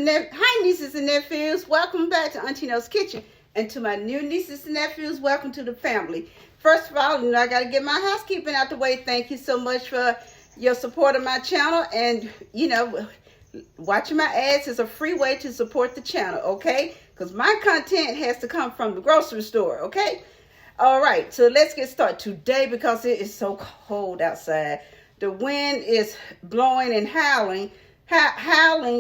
Hi, nieces and nephews. Welcome back to Auntie No's Kitchen. And to my new nieces and nephews, welcome to the family. First of all, I got to get my housekeeping out the way. Thank you so much for your support of my channel. And, watching my ads is a free way to support the channel, okay? Because my content has to come from the grocery store, okay? All right, so let's get started today because it is so cold outside. The wind is blowing and howling,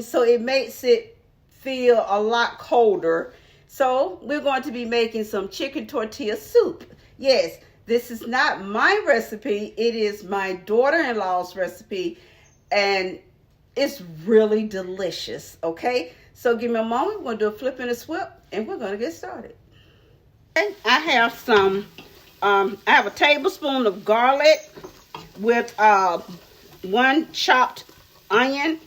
so it makes it feel a lot colder. So we're going to be making some chicken tortilla soup. Yes, this is not my recipe. It is my daughter-in-law's recipe, and it's really delicious, okay? So give me a moment. We're going to do a flip and a swip, and we're going to get started. Okay, I have a tablespoon of garlic with one chopped onion.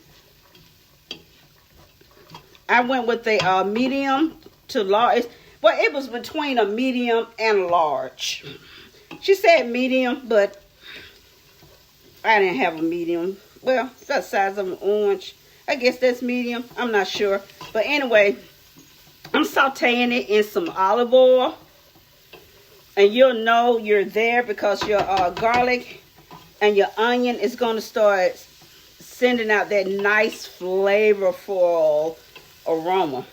I went with a medium to large. Well, it was between a medium and large. She said medium, but I didn't have a medium. Well, it's the size of an orange. I guess that's medium. I'm not sure. But anyway, I'm sauteing it in some olive oil. And you'll know you're there because your garlic and your onion is going to start sending out that nice flavorful aroma.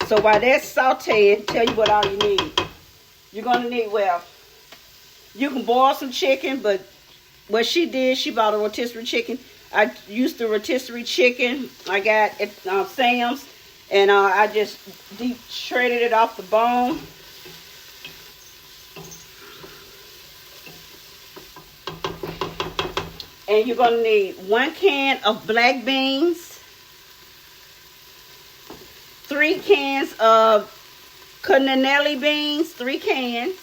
So while that's sauteing, tell you what all you need. You're going to need, well, you can boil some chicken, but what she did, she bought a rotisserie chicken. I used the rotisserie chicken I got at Sam's, and I just deep shredded it off the bone. And you're going to need 1 can of black beans, 3 cans of cannellini beans, 3 cans,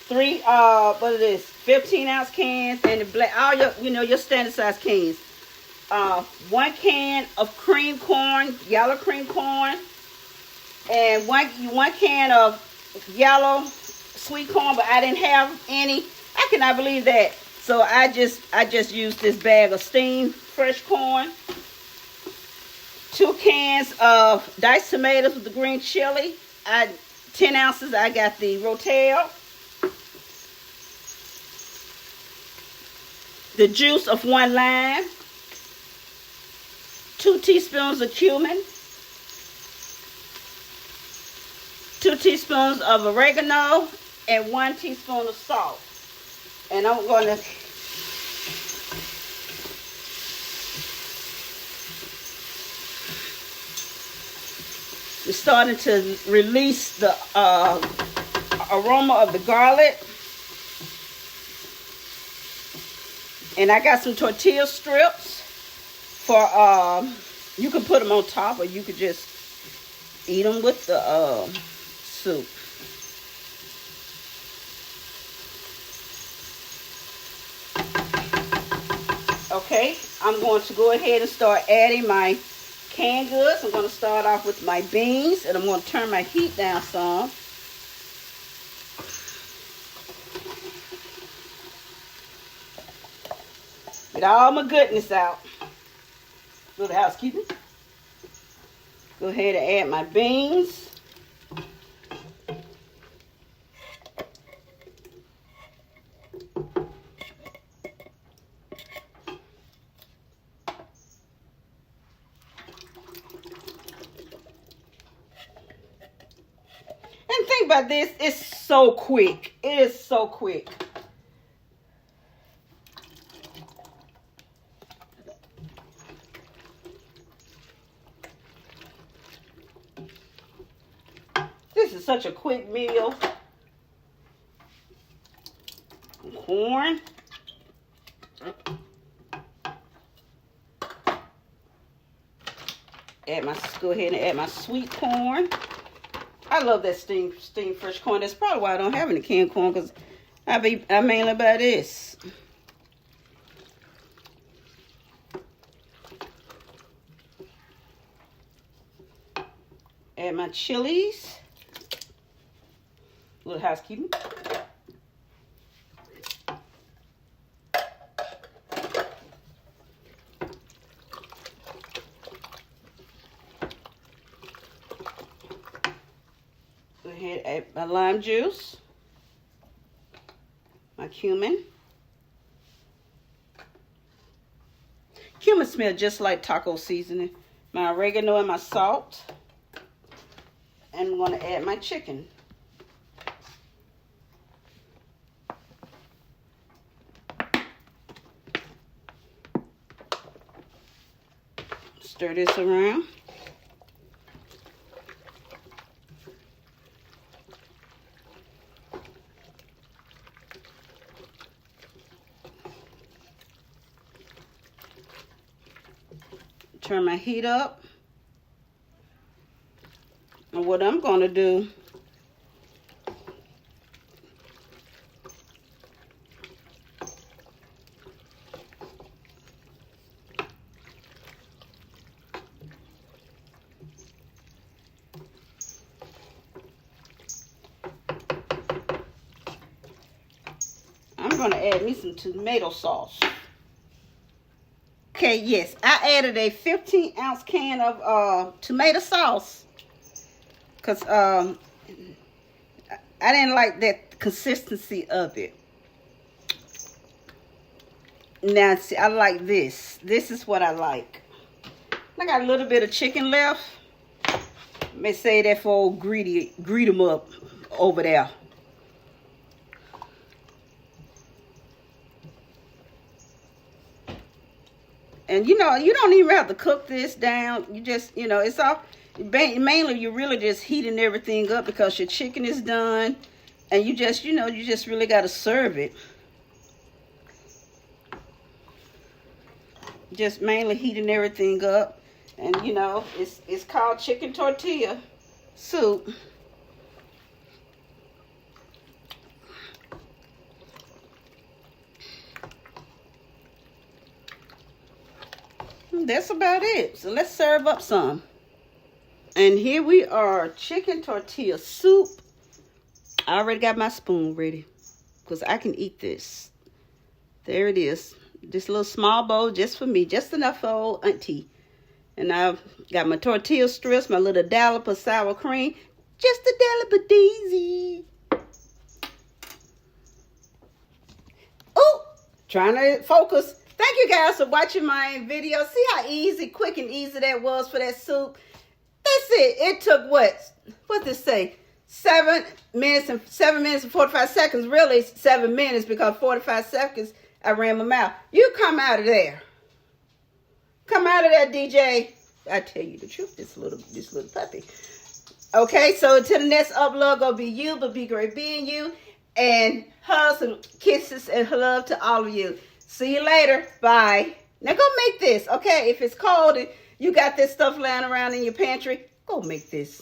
15-ounce cans, and the black, all your standard size cans. 1 can of cream corn, yellow cream corn, and one can of yellow sweet corn, but I didn't have any. I cannot believe that. So I just used this bag of steamed fresh corn, 2 cans of diced tomatoes with the green chili, 10 ounces. I got the Rotel, the juice of 1 lime, 2 teaspoons of cumin, 2 teaspoons of oregano, and 1 teaspoon of salt. And I'm going to it's starting to release the aroma of the garlic. And I got some tortilla strips for, you can put them on top or you could just eat them with the soup. Okay, I'm going to go ahead and start adding my canned goods. I'm going to start off with my beans, and I'm going to turn my heat down some. Get all my goodness out. Little housekeeping. Go ahead and add my beans. And think about this, it's so quick. It is so quick. This is such a quick meal. Corn. Go ahead and add my sweet corn. I love that steamed fresh corn. That's probably why I don't have any canned corn, because I mainly buy this. Add my chilies. A little housekeeping. Add my lime juice, my cumin. Cumin smells just like taco seasoning. My oregano and my salt. And I'm going to add my chicken. Stir this around. Turn my heat up. And what I'm going to do, I'm going to add me some tomato sauce. Okay, yes, I added a 15-ounce can of tomato sauce because I didn't like that consistency of it. Now, see, I like this. This is what I like. I got a little bit of chicken left. May say that for old greedy, greet 'em up over there. And you know, you don't even have to cook this down. You just, you know, it's all, mainly you're really just heating everything up because your chicken is done. And you just, you know, you just really got to serve it. Just mainly heating everything up. And you know, it's called chicken tortilla soup. That's about it. So let's serve up some. And here we are, chicken tortilla soup. I already got my spoon ready because I can eat this. There it is. This little small bowl just for me, just enough for old auntie. And I've got my tortilla strips, my little dollop of sour cream, just a dollop of daisy. Oh, trying to focus. Thank you guys for watching my video. See how easy, quick and easy that was for that soup? That's it. It took what did it say? 7 minutes and 45 seconds. Really 7 minutes because 45 seconds I ran my mouth. You come out of there. Come out of there, DJ. I tell you the truth, this little puppy. Okay, so until the next upload, gonna be you, but be great being you. And hugs and kisses and love to all of you. See you later. Bye. Now go make this, okay? If it's cold and you got this stuff lying around in your pantry, go make this.